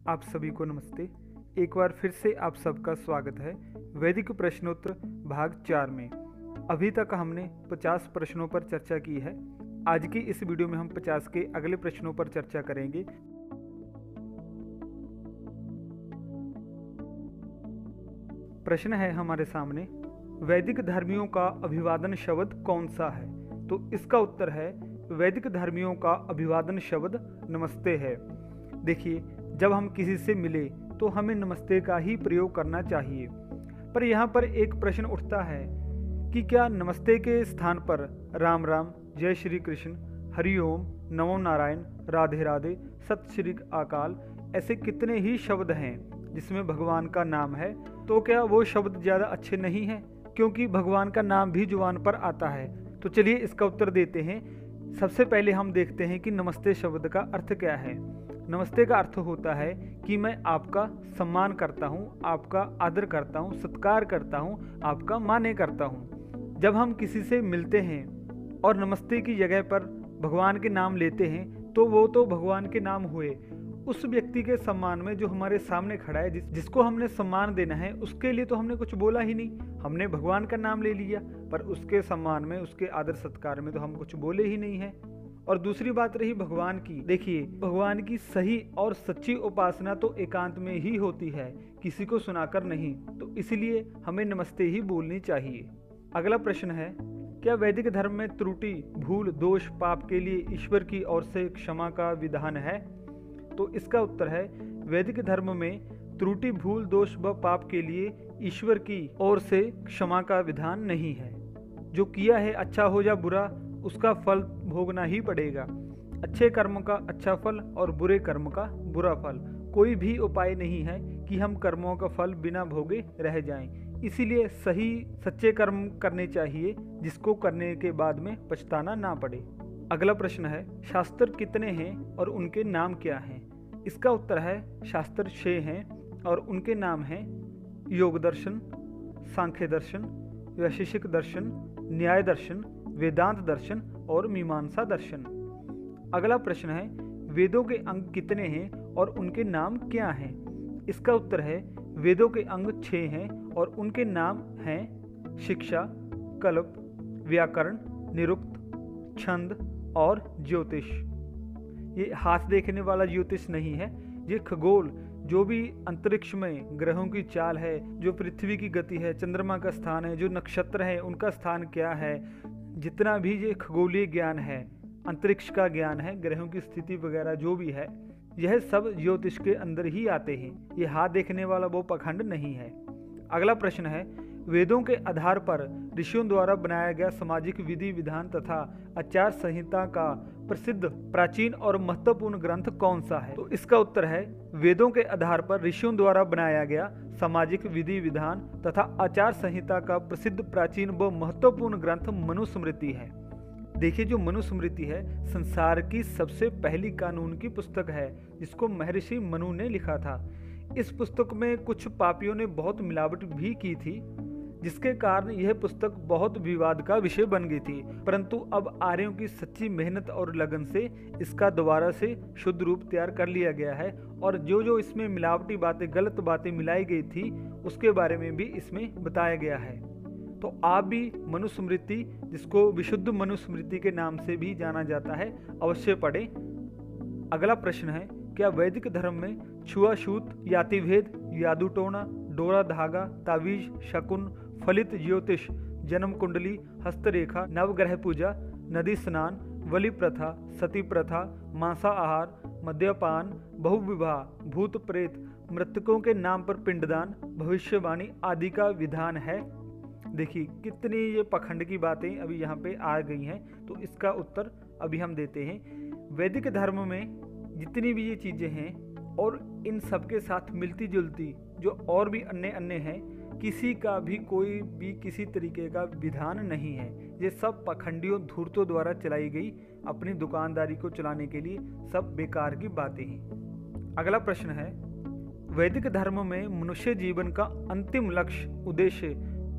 आप सभी को नमस्ते। एक बार फिर से आप सबका स्वागत है वैदिक प्रश्नोत्तर भाग 4 में। अभी तक हमने 50 प्रश्नों पर चर्चा की है। आज की इस वीडियो में हम 50 के अगले प्रश्नों पर चर्चा करेंगे। प्रश्न है हमारे सामने, वैदिक धर्मियों का अभिवादन शब्द कौन सा है? तो इसका उत्तर है, वैदिक धर्मियों का अभिवादन शब्द नमस्ते है। देखिए, जब हम किसी से मिले तो हमें नमस्ते का ही प्रयोग करना चाहिए। पर यहाँ पर एक प्रश्न उठता है कि क्या नमस्ते के स्थान पर राम राम, जय श्री कृष्ण, हरिओम, नमो नारायण, राधे राधे, सत श्री अकाल ऐसे कितने ही शब्द हैं जिसमें भगवान का नाम है, तो क्या वो शब्द ज़्यादा अच्छे नहीं हैं? क्योंकि भगवान का नाम भी जुबान पर आता है। तो चलिए इसका उत्तर देते हैं। सबसे पहले हम देखते हैं कि नमस्ते शब्द का अर्थ क्या है। नमस्ते का अर्थ होता है कि मैं आपका सम्मान करता हूँ, आपका आदर करता हूँ, सत्कार करता हूँ, आपका माने करता हूँ। जब हम किसी से मिलते हैं और नमस्ते की जगह पर भगवान के नाम लेते हैं तो वो तो भगवान के नाम हुए। उस व्यक्ति के सम्मान में जो हमारे सामने खड़ा है, जिसको हमने सम्मान देना है, उसके लिए तो हमने कुछ बोला ही नहीं। हमने भगवान का नाम ले लिया, पर उसके सम्मान में, उसके आदर सत्कार में तो हम कुछ बोले ही नहीं है। और दूसरी बात रही भगवान की। देखिए, भगवान की सही और सच्ची उपासना तो एकांत में ही होती है, किसी को सुनाकर नहीं। तो इसलिए हमें नमस्ते ही बोलनी चाहिए। अगला प्रश्न है, क्या वैदिक धर्म में त्रुटि, भूल, दोष, पाप के लिए ईश्वर की ओर से क्षमा का विधान है? तो इसका उत्तर है, वैदिक धर्म में त्रुटि, भूल, दोष व पाप के लिए ईश्वर की ओर से क्षमा का विधान नहीं है। जो किया है, अच्छा हो या बुरा, उसका फल भोगना ही पड़ेगा। अच्छे कर्म का अच्छा फल और बुरे कर्म का बुरा फल। कोई भी उपाय नहीं है कि हम कर्मों का फल बिना भोगे रह जाएं। इसीलिए सही सच्चे कर्म करने चाहिए, जिसको करने के बाद में पछताना ना पड़े। अगला प्रश्न है, शास्त्र कितने हैं और उनके नाम क्या हैं? इसका उत्तर है, शास्त्र 6 हैं और उनके नाम हैं योग दर्शन, सांख्य दर्शन, वैशेषिक दर्शन, न्याय दर्शन, वेदांत दर्शन और मीमांसा दर्शन। अगला प्रश्न है, वेदों के अंग कितने हैं और उनके नाम क्या हैं? इसका उत्तर है, वेदों के अंग 6 हैं और उनके नाम हैं शिक्षा, कल्प, व्याकरण, निरुक्त, छंद और ज्योतिष। ये हाथ देखने वाला ज्योतिष नहीं है, ये खगोल, जो भी अंतरिक्ष में ग्रहों की चाल है, जो पृथ्वी की गति है, चंद्रमा का स्थान है, जो नक्षत्र है उनका स्थान क्या है, जितना भी ये खगोलीय ज्ञान है, अंतरिक्ष का ज्ञान है, ग्रहों की स्थिति वगैरह जो भी है, यह सब ज्योतिष के अंदर ही आते हैं। ये हाथ देखने वाला वो पाखंड नहीं है। अगला प्रश्न है, वेदों के आधार पर ऋषियों द्वारा बनाया गया सामाजिक विधि विधान तथा आचार संहिता का प्रसिद्ध, प्राचीन और महत्वपूर्ण ग्रंथ कौन सा है? तो इसका उत्तर है, वेदों के आधार पर ऋषियों द्वारा बनाया गया सामाजिक विधि विधान तथा आचार संहिता का प्रसिद्ध, प्राचीन व महत्वपूर्ण ग्रंथ मनुस्मृति है। देखिए, जो मनुस्मृति है संसार की सबसे पहली कानून की पुस्तक है, जिसको महर्षि मनु ने लिखा था। इस पुस्तक में कुछ पापियों ने बहुत मिलावट भी की थी, जिसके कारण यह पुस्तक बहुत विवाद का विषय बन गई थी। परंतु अब आर्यों की सच्ची मेहनत और लगन से इसका दोबारा से शुद्ध रूप तैयार कर लिया गया है, और जो जो इसमें मिलावटी बातें, गलत बातें मिलाई गई थी, उसके बारे में भी इसमें बताया गया है। तो आप भी मनुस्मृति, जिसको विशुद्ध मनुस्मृति के नाम से भी जाना जाता है, अवश्य पढ़ें। अगला प्रश्न है, क्या वैदिक धर्म में छुआछूत, यातिभेद, यादुटोना, डोरा धागा, तावीज, शकुन, फलित ज्योतिष, जन्म कुंडली, हस्तरेखा, नवग्रह पूजा, नदी स्नान, बलि प्रथा, सती प्रथा, मांसाहार, मद्यपान, बहुविवाह, भूत प्रेत, मृतकों के नाम पर पिंडदान, भविष्यवाणी आदि का विधान है? देखिए, कितनी ये पखंड की बातें अभी यहाँ पे आ गई हैं। तो इसका उत्तर अभी हम देते हैं। वैदिक धर्म में जितनी भी ये चीज़ें हैं और इन सब के साथ मिलती जुलती जो और भी अन्य अन्य हैं, किसी का भी कोई भी किसी तरीके का विधान नहीं है। ये सब पखंडियों, धूर्तों द्वारा चलाई गई अपनी दुकानदारी को चलाने के लिए सब बेकार की बातें हैं। अगला प्रश्न है, वैदिक धर्म में मनुष्य जीवन का अंतिम लक्ष्य, उद्देश्य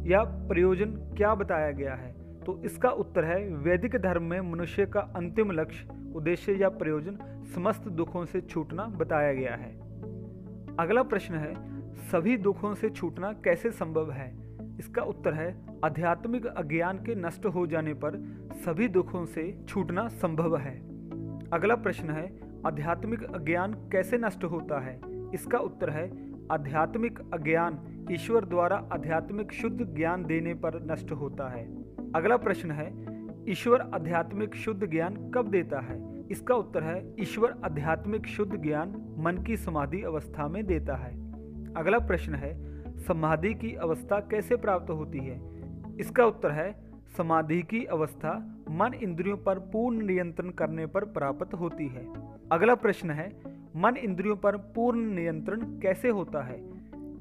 या प्रयोजन क्या बताया गया है? तो इसका उत्तर है, वैदिक धर्म में मनुष्य का अंतिम लक्ष्य, उद्देश्य या प्रयोजन समस्त दुखों से छूटना बताया गया है। अगला प्रश्न है, सभी दुखों से छूटना कैसे संभव है? इसका उत्तर है, आध्यात्मिक अज्ञान के नष्ट हो जाने पर सभी दुखों से छूटना संभव है। अगला प्रश्न है, आध्यात्मिक अज्ञान कैसे नष्ट होता है? इसका उत्तर है, आध्यात्मिक अज्ञान ईश्वर द्वारा आध्यात्मिक शुद्ध ज्ञान देने पर नष्ट होता है। अगला प्रश्न है, ईश्वर आध्यात्मिक शुद्ध ज्ञान कब देता है? इसका उत्तर है, ईश्वर आध्यात्मिक शुद्ध ज्ञान मन की समाधि अवस्था में देता है। अगला प्रश्न है, समाधि की अवस्था कैसे प्राप्त होती है? इसका उत्तर है, समाधि की अवस्था मन इंद्रियों पर पूर्ण नियंत्रण करने पर प्राप्त होती है। अगला प्रश्न है, मन इंद्रियों पर पूर्ण नियंत्रण कैसे होता है?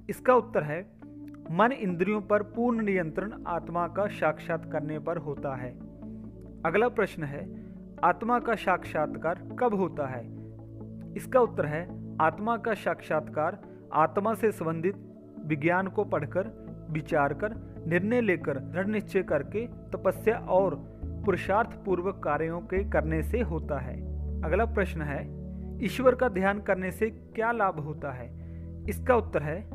इसका उत्तर है, मन इंद्रियों पर पूर्ण नियंत्रण आत्मा का साक्षात करने पर होता है। अगला प्रश्न है, आत्मा का साक्षात्कार कब होता है? इसका उत्तर है, आत्मा का साक्षात्कार आत्मा से संबंधित विज्ञान को पढ़कर, विचार कर, निर्णय लेकर, दृढ़ निश्चय करके, तपस्या और पुरुषार्थ पूर्वक कार्यों के करने से होता है। अगला प्रश्न है, ईश्वर का ध्यान करने से क्या लाभ होता है? इसका उत्तर है,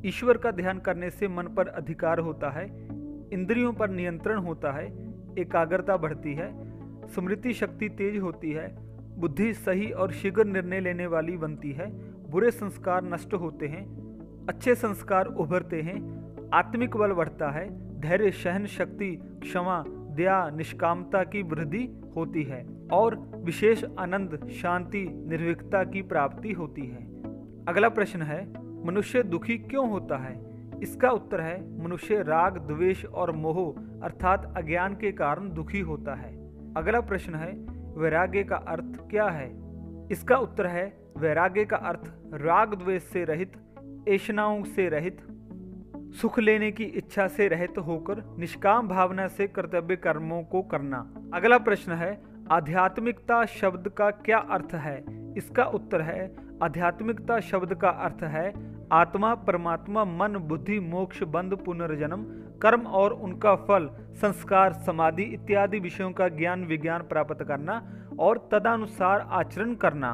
ईश्वर का ध्यान करने से मन पर अधिकार होता है, इंद्रियों पर नियंत्रण होता है, एकाग्रता बढ़ती है, स्मृति शक्ति तेज होती है, बुद्धि सही और शीघ्र निर्णय लेने वाली बनती है, बुरे संस्कार नष्ट होते हैं, अच्छे संस्कार उभरते हैं, आत्मिक बल बढ़ता है, धैर्य, सहन शक्ति, क्षमा, दया, निष्कामता की वृद्धि होती है और विशेष आनंद, शांति, निर्भीकता की प्राप्ति होती है। अगला प्रश्न है, मनुष्य दुखी क्यों होता है? इसका उत्तर है, मनुष्य राग, द्वेष और मोह अर्थात अज्ञान के कारण दुखी होता है। अगला प्रश्न है, वैराग्य का अर्थ क्या है? इसका उत्तर है, वैराग्य का अर्थ राग द्वेष से रहित, ऐषणाओं से रहित, सुख लेने की इच्छा से रहित होकर निष्काम भावना से कर्तव्य कर्मों को करना। अगला प्रश्न है, आध्यात्मिकता शब्द का क्या अर्थ है? इसका उत्तर है, आध्यात्मिकता शब्द का अर्थ है आत्मा, परमात्मा, मन, बुद्धि, मोक्ष, बंध, पुनर्जन्म, कर्म और उनका फल, संस्कार, समाधि इत्यादि विषयों का ज्ञान विज्ञान प्राप्त करना और तदनुसार आचरण करना।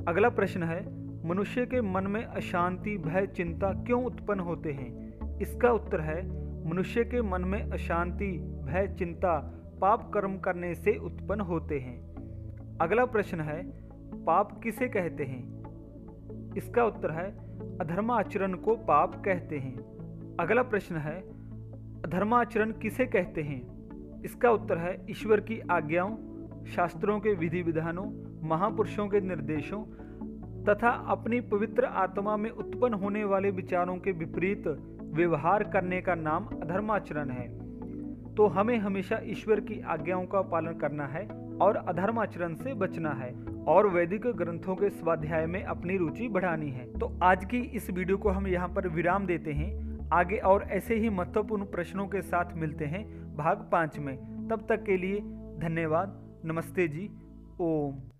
अगला प्रश्न है, मनुष्य के मन में अशांति, भय, चिंता क्यों उत्पन्न होते हैं? इसका उत्तर है, मनुष्य के मन में अशांति, भय, चिंता पाप कर्म करने से उत्पन्न होते हैं। अगला प्रश्न है, पाप किसे कहते हैं? इसका उत्तर है, अधर्माचरण को पाप कहते हैं। अगला प्रश्न है, अधर्माचरण किसे कहते हैं? इसका उत्तर है, ईश्वर की आज्ञाओं, शास्त्रों के विधि विधानों, महापुरुषों के निर्देशों तथा अपनी पवित्र आत्मा में उत्पन्न होने वाले विचारों के विपरीत व्यवहार करने का नाम अधर्माचरण है। तो हमें हमेशा ईश्वर की आज्ञाओं का पालन करना है और अधर्माचरण से बचना है और वैदिक ग्रंथों के स्वाध्याय में अपनी रुचि बढ़ानी है। तो आज की इस वीडियो को हम यहाँ पर विराम देते हैं। आगे और ऐसे ही महत्वपूर्ण प्रश्नों के साथ मिलते हैं भाग 5 में। तब तक के लिए धन्यवाद। नमस्ते जी। ओम।